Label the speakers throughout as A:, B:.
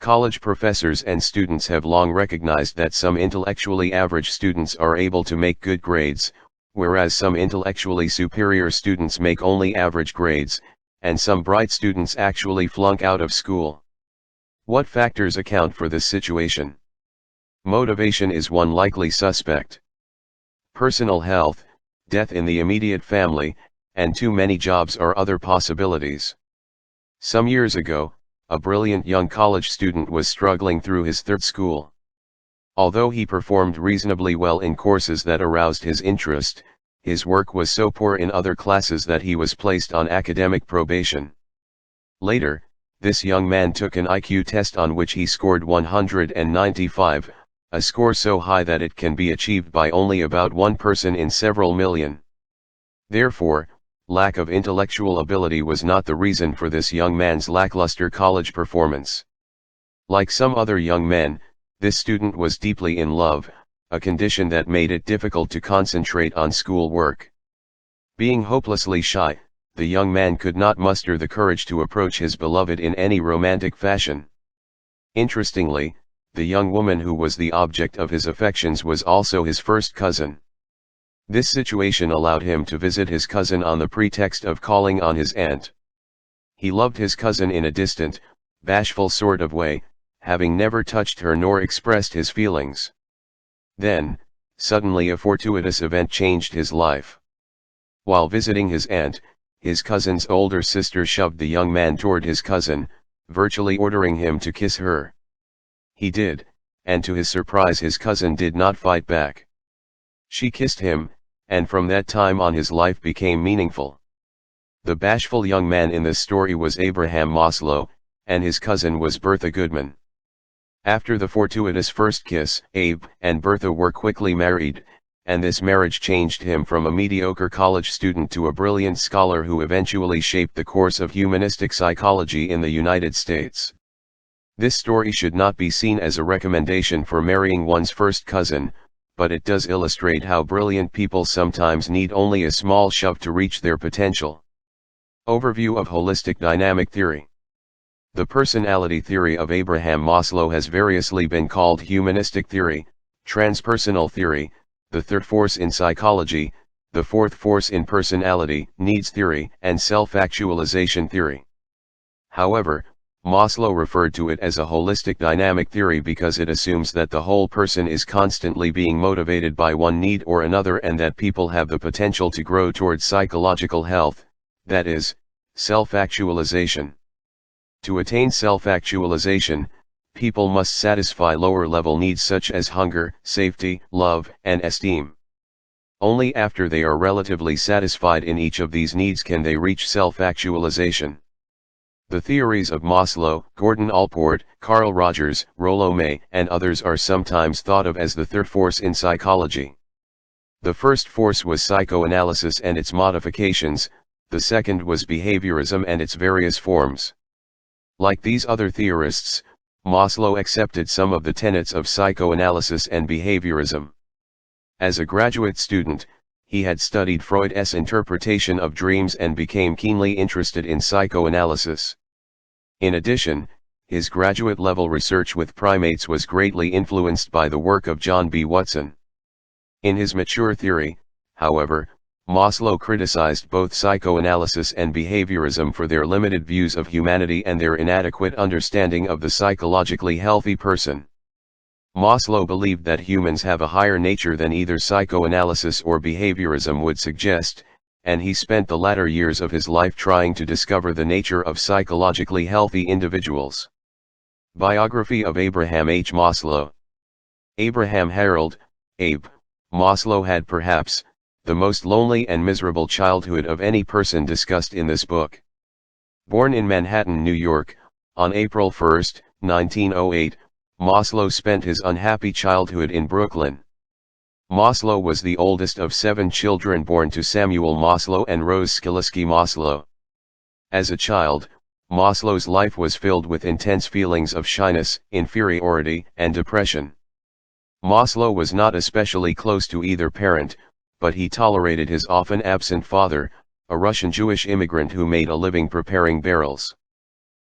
A: College professors and students have long recognized that some intellectually average students are able to make good grades, whereas some intellectually superior students make only average grades, and some bright students actually flunk out of school. What factors account for this situation? Motivation is one likely suspect. Personal health, death in the immediate family, and too many jobs are other possibilities. Some years ago, a brilliant young college student was struggling through his third school. Although he performed reasonably well in courses that aroused his interest, his work was so poor in other classes that he was placed on academic probation. Later, this young man took an IQ test on which he scored 195, a score so high that it can be achieved by only about one person in several million. Therefore, lack of intellectual ability was not the reason for this young man's lackluster college performance. Like some other young men, this student was deeply in love, a condition that made it difficult to concentrate on school work. Being hopelessly shy, the young man could not muster the courage to approach his beloved in any romantic fashion. Interestingly, the young woman who was the object of his affections was also his first cousin. This situation allowed him to visit his cousin on the pretext of calling on his aunt. He loved his cousin in a distant, bashful sort of way, having never touched her nor expressed his feelings. Then, suddenly a fortuitous event changed his life. While visiting his aunt, his cousin's older sister shoved the young man toward his cousin, virtually ordering him to kiss her. He did, and to his surprise his cousin did not fight back. She kissed him, and from that time on his life became meaningful. The bashful young man in this story was Abraham Maslow, and his cousin was Bertha Goodman. After the fortuitous first kiss, Abe and Bertha were quickly married, and this marriage changed him from a mediocre college student to a brilliant scholar who eventually shaped the course of humanistic psychology in the United States. This story should not be seen as a recommendation for marrying one's first cousin, but it does illustrate how brilliant people sometimes need only a small shove to reach their potential. Overview of Holistic Dynamic Theory. The personality theory of Abraham Maslow has variously been called humanistic theory, transpersonal theory, the third force in psychology, the fourth force in personality, needs theory, and self-actualization theory. However, Maslow referred to it as a holistic dynamic theory because it assumes that the whole person is constantly being motivated by one need or another and that people have the potential to grow towards psychological health, that is, self-actualization. To attain self-actualization, people must satisfy lower-level needs such as hunger, safety, love, and esteem. Only after they are relatively satisfied in each of these needs can they reach self-actualization. The theories of Maslow, Gordon Allport, Carl Rogers, Rollo May, and others are sometimes thought of as the third force in psychology. The first force was psychoanalysis and its modifications, the second was behaviorism and its various forms. Like these other theorists, Maslow accepted some of the tenets of psychoanalysis and behaviorism. As a graduate student, he had studied Freud's interpretation of dreams and became keenly interested in psychoanalysis. In addition, his graduate-level research with primates was greatly influenced by the work of John B. Watson. In his mature theory, however, Maslow criticized both psychoanalysis and behaviorism for their limited views of humanity and their inadequate understanding of the psychologically healthy person. Maslow believed that humans have a higher nature than either psychoanalysis or behaviorism would suggest, and he spent the latter years of his life trying to discover the nature of psychologically healthy individuals. Biography of Abraham H. Maslow. Abraham Harold, Abe, Maslow had perhaps the most lonely and miserable childhood of any person discussed in this book. Born in Manhattan, New York, on April 1, 1908, Maslow spent his unhappy childhood in Brooklyn. Maslow was the oldest of 7 children born to Samuel Maslow and Rose Skiliski Maslow. As a child, Maslow's life was filled with intense feelings of shyness, inferiority, and depression. Maslow was not especially close to either parent, but he tolerated his often absent father, a Russian Jewish immigrant who made a living preparing barrels.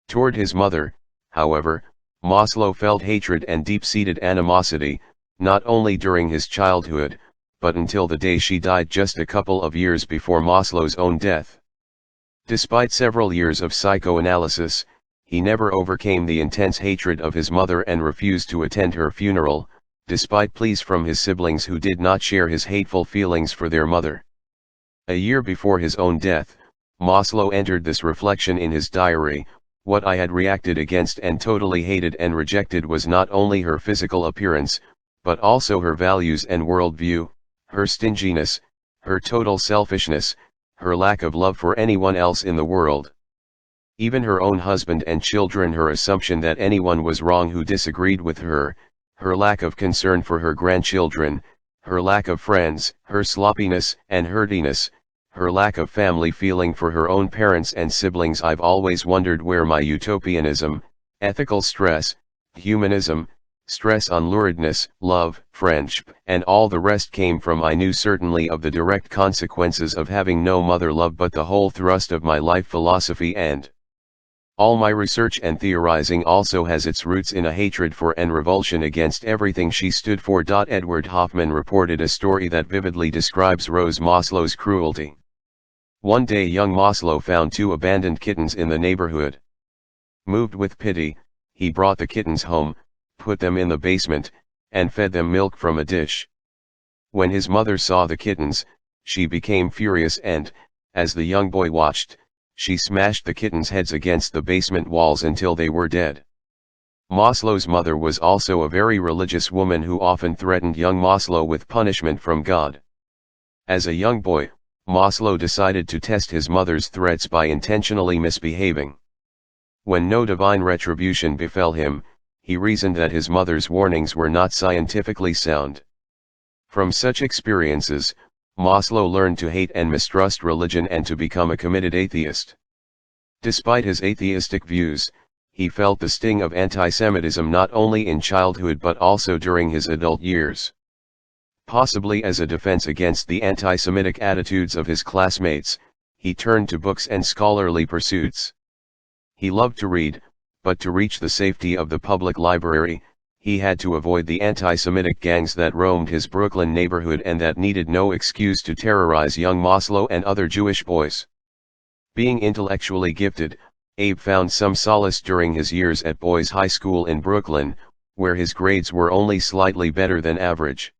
A: Toward his mother, however, Maslow felt hatred and deep-seated animosity, not only during his childhood, but until the day she died just a couple of years before Maslow's own death. Despite several years of psychoanalysis, he never overcame the intense hatred of his mother and refused to attend her funeral, despite pleas from his siblings who did not share his hateful feelings for their mother. A year before his own death, Maslow entered this reflection in his diary: "What I had reacted against and totally hated and rejected was not only her physical appearance, but also her values and worldview, her stinginess, her total selfishness, her lack of love for anyone else in the world. Even her own husband and children, her assumption that anyone was wrong who disagreed with her, her lack of concern for her grandchildren, her lack of friends, her sloppiness and herdiness, her lack of family feeling for her own parents and siblings. I've always wondered where my utopianism, ethical stress, humanism, stress on luridness, love, friendship, and all the rest came from. I knew certainly of the direct consequences of having no mother love, but the whole thrust of my life philosophy and all my research and theorizing also has its roots in a hatred for and revulsion against everything she stood for." Edward Hoffman reported a story that vividly describes Rose Maslow's cruelty. One day young Maslow found 2 abandoned kittens in the neighborhood. Moved with pity, he brought the kittens home, put them in the basement, and fed them milk from a dish. When his mother saw the kittens, she became furious and, as the young boy watched, she smashed the kittens' heads against the basement walls until they were dead. Maslow's mother was also a very religious woman who often threatened young Maslow with punishment from God. As a young boy, Maslow decided to test his mother's threats by intentionally misbehaving. When no divine retribution befell him, he reasoned that his mother's warnings were not scientifically sound. From such experiences, Maslow learned to hate and mistrust religion and to become a committed atheist. Despite his atheistic views, he felt the sting of anti-Semitism not only in childhood but also during his adult years. Possibly as a defense against the anti-Semitic attitudes of his classmates, he turned to books and scholarly pursuits. He loved to read, but to reach the safety of the public library, he had to avoid the anti-Semitic gangs that roamed his Brooklyn neighborhood and that needed no excuse to terrorize young Maslow and other Jewish boys. Being intellectually gifted, Abe found some solace during his years at Boys High School in Brooklyn, where his grades were only slightly better than average.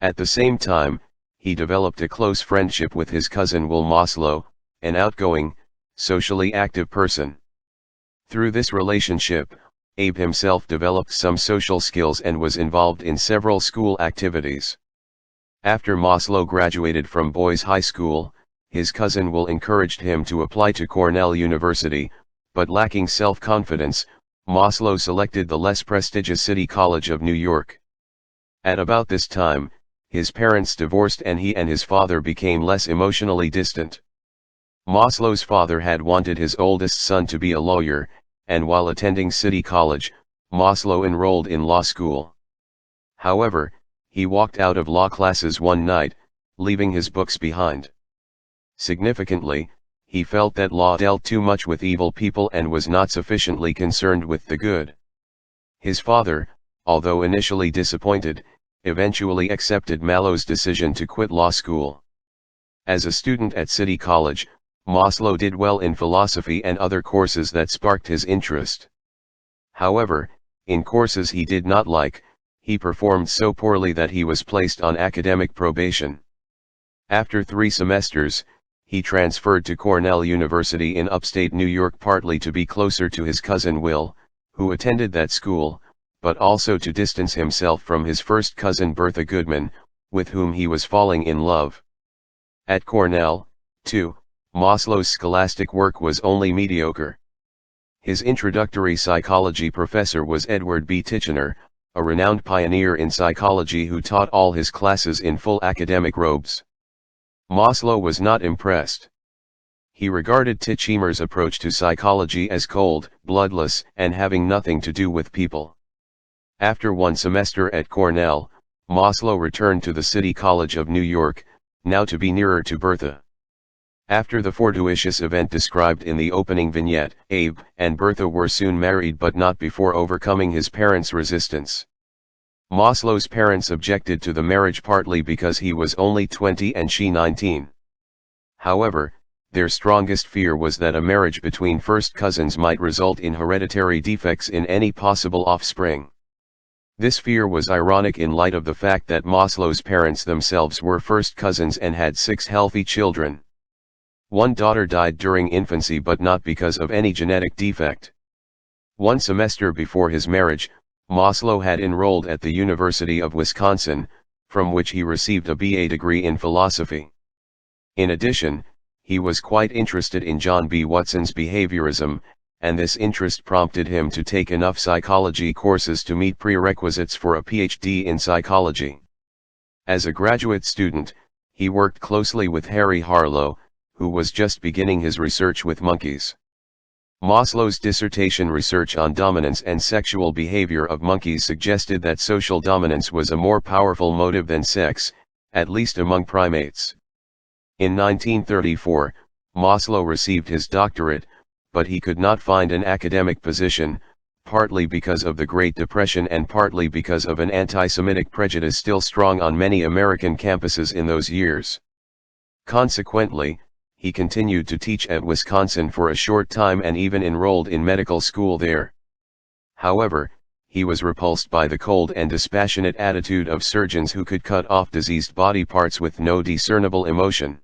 A: At the same time, he developed a close friendship with his cousin Will Maslow, an outgoing, socially active person. Through this relationship, Abe himself developed some social skills and was involved in several school activities. After Maslow graduated from Boys High School, his cousin Will encouraged him to apply to Cornell University, but lacking self-confidence, Maslow selected the less prestigious City College of New York. At about this time, his parents divorced and he and his father became less emotionally distant. Maslow's father had wanted his oldest son to be a lawyer, and while attending City College, Maslow enrolled in law school. However, he walked out of law classes one night, leaving his books behind. Significantly, he felt that law dealt too much with evil people and was not sufficiently concerned with the good. His father, although initially disappointed, eventually accepted Maslow's decision to quit law school. As a student at City College, Maslow did well in philosophy and other courses that sparked his interest. However, in courses he did not like, he performed so poorly that he was placed on academic probation. After 3 semesters, he transferred to Cornell University in upstate New York, partly to be closer to his cousin Will, who attended that school, but also to distance himself from his first cousin Bertha Goodman, with whom he was falling in love. At Cornell, too, Maslow's scholastic work was only mediocre. His introductory psychology professor was Edward B. Titchener, a renowned pioneer in psychology who taught all his classes in full academic robes. Maslow was not impressed. He regarded Titchener's approach to psychology as cold, bloodless, and having nothing to do with people. After 1 semester at Cornell, Maslow returned to the City College of New York, now to be nearer to Bertha. After the fortuitous event described in the opening vignette, Abe and Bertha were soon married, but not before overcoming his parents' resistance. Maslow's parents objected to the marriage partly because he was only 20 and she 19. However, their strongest fear was that a marriage between first cousins might result in hereditary defects in any possible offspring. This fear was ironic in light of the fact that Maslow's parents themselves were first cousins and had 6 healthy children. One daughter died during infancy, but not because of any genetic defect. One semester before his marriage, Maslow had enrolled at the University of Wisconsin, from which he received a BA degree in philosophy. In addition, he was quite interested in John B. Watson's behaviorism, and this interest prompted him to take enough psychology courses to meet prerequisites for a PhD in psychology. As a graduate student, he worked closely with Harry Harlow, who was just beginning his research with monkeys. Maslow's dissertation research on dominance and sexual behavior of monkeys suggested that social dominance was a more powerful motive than sex, at least among primates. In 1934, Maslow received his doctorate, but he could not find an academic position, partly because of the Great Depression and partly because of an anti-Semitic prejudice still strong on many American campuses in those years. Consequently, he continued to teach at Wisconsin for a short time and even enrolled in medical school there. However, he was repulsed by the cold and dispassionate attitude of surgeons who could cut off diseased body parts with no discernible emotion.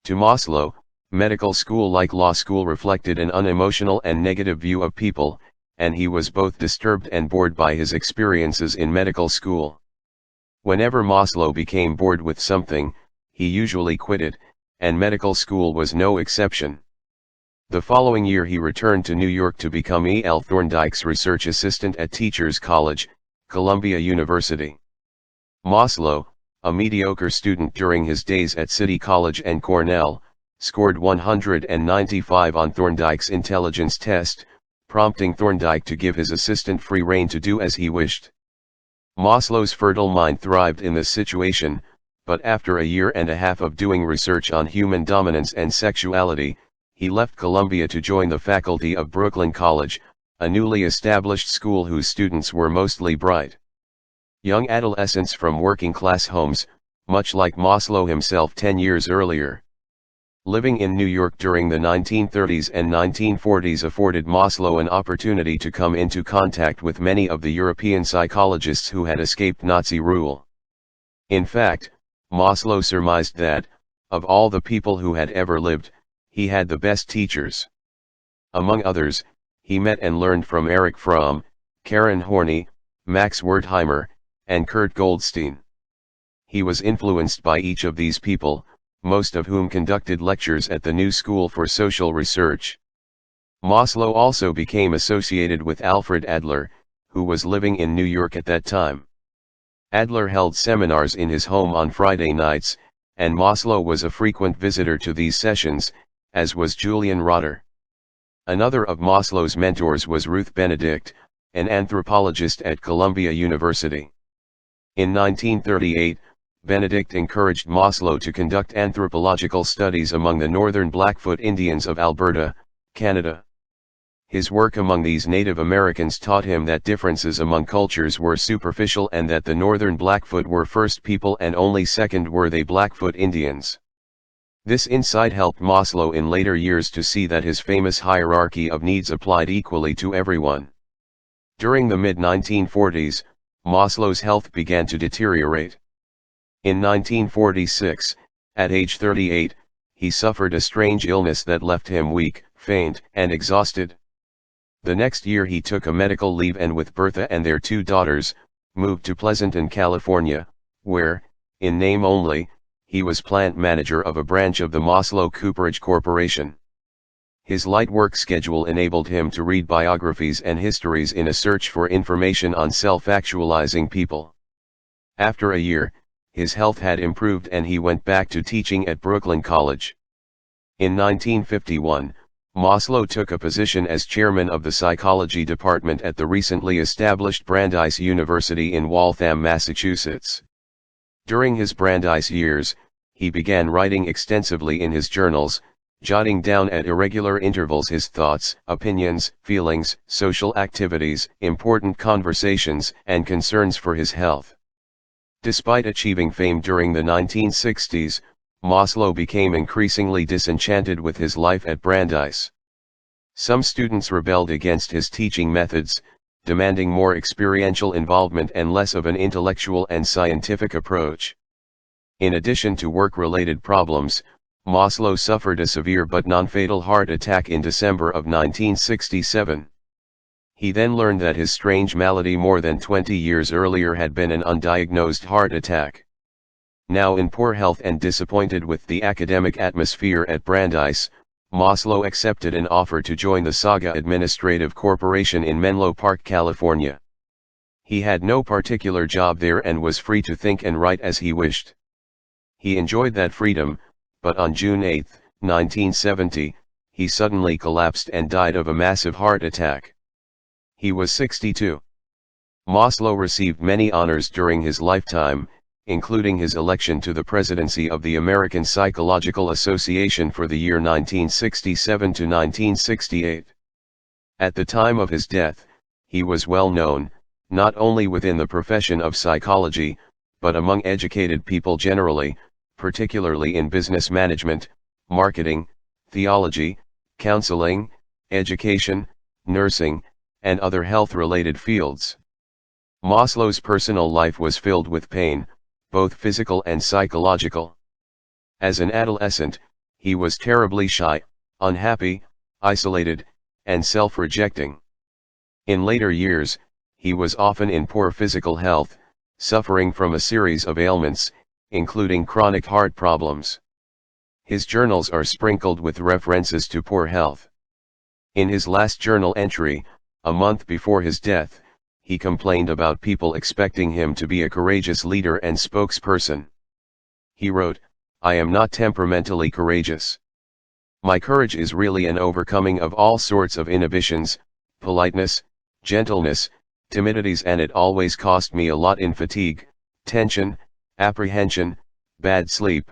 A: To Maslow, medical school, like law school, reflected an unemotional and negative view of people, and he was both disturbed and bored by his experiences in medical school. Whenever Maslow became bored with something, he usually quit it, and medical school was no exception. The following year he returned to New York to become E. L. Thorndike's research assistant at Teachers College, Columbia University. Maslow, a mediocre student during his days at City College and Cornell, scored 195 on Thorndike's intelligence test, prompting Thorndike to give his assistant free rein to do as he wished. Maslow's fertile mind thrived in this situation, but after a year and a half of doing research on human dominance and sexuality, he left Columbia to join the faculty of Brooklyn College, a newly established school whose students were mostly bright young adolescents from working-class homes, much like Maslow himself 10 years earlier. Living in New York during the 1930s and 1940s afforded Maslow an opportunity to come into contact with many of the European psychologists who had escaped Nazi rule. In fact, Maslow surmised that, of all the people who had ever lived, he had the best teachers. Among others, he met and learned from Erich Fromm, Karen Horney, Max Wertheimer, and Kurt Goldstein. He was influenced by each of these people, most of whom conducted lectures at the New School for Social Research. Maslow also became associated with Alfred Adler, who was living in New York at that time. Adler held seminars in his home on Friday nights, and Maslow was a frequent visitor to these sessions, as was Julian Rotter. Another of Maslow's mentors was Ruth Benedict, an anthropologist at Columbia University. In 1938, Benedict encouraged Maslow to conduct anthropological studies among the northern Blackfoot Indians of Alberta, Canada. His work among these Native Americans taught him that differences among cultures were superficial and that the northern Blackfoot were first people and only second were they Blackfoot Indians. This insight helped Maslow in later years to see that his famous hierarchy of needs applied equally to everyone. During the mid-1940s, Maslow's health began to deteriorate. In 1946, at age 38, he suffered a strange illness that left him weak, faint, and exhausted. The next year he took a medical leave and with Bertha and their 2 daughters, moved to Pleasanton, California, where, in name only, he was plant manager of a branch of the Maslow Cooperage Corporation. His light work schedule enabled him to read biographies and histories in a search for information on self-actualizing people. After a year, his health had improved and he went back to teaching at Brooklyn College. In 1951, Maslow took a position as chairman of the psychology department at the recently established Brandeis University in Waltham, Massachusetts. During his Brandeis years, he began writing extensively in his journals, jotting down at irregular intervals his thoughts, opinions, feelings, social activities, important conversations, and concerns for his health. Despite achieving fame during the 1960s, Maslow became increasingly disenchanted with his life at Brandeis. Some students rebelled against his teaching methods, demanding more experiential involvement and less of an intellectual and scientific approach. In addition to work-related problems, Maslow suffered a severe but non-fatal heart attack in December of 1967. He then learned that his strange malady more than 20 years earlier had been an undiagnosed heart attack. Now in poor health and disappointed with the academic atmosphere at Brandeis, Maslow accepted an offer to join the Saga Administrative Corporation in Menlo Park, California. He had no particular job there and was free to think and write as he wished. He enjoyed that freedom, but on June 8, 1970, he suddenly collapsed and died of a massive heart attack. He was 62. Maslow received many honors during his lifetime, including his election to the presidency of the American Psychological Association for the year 1967 to 1968. At the time of his death, he was well known, not only within the profession of psychology, but among educated people generally, particularly in business management, marketing, theology, counseling, education, nursing, and other health-related fields. Maslow's personal life was filled with pain, both physical and psychological. As an adolescent, he was terribly shy, unhappy, isolated, and self-rejecting. In later years, he was often in poor physical health, suffering from a series of ailments, including chronic heart problems. His journals are sprinkled with references to poor health. In his last journal entry, a month before his death, he complained about people expecting him to be a courageous leader and spokesperson. He wrote, "I am not temperamentally courageous. My courage is really an overcoming of all sorts of inhibitions, politeness, gentleness, timidities, and it always cost me a lot in fatigue, tension, apprehension, bad sleep,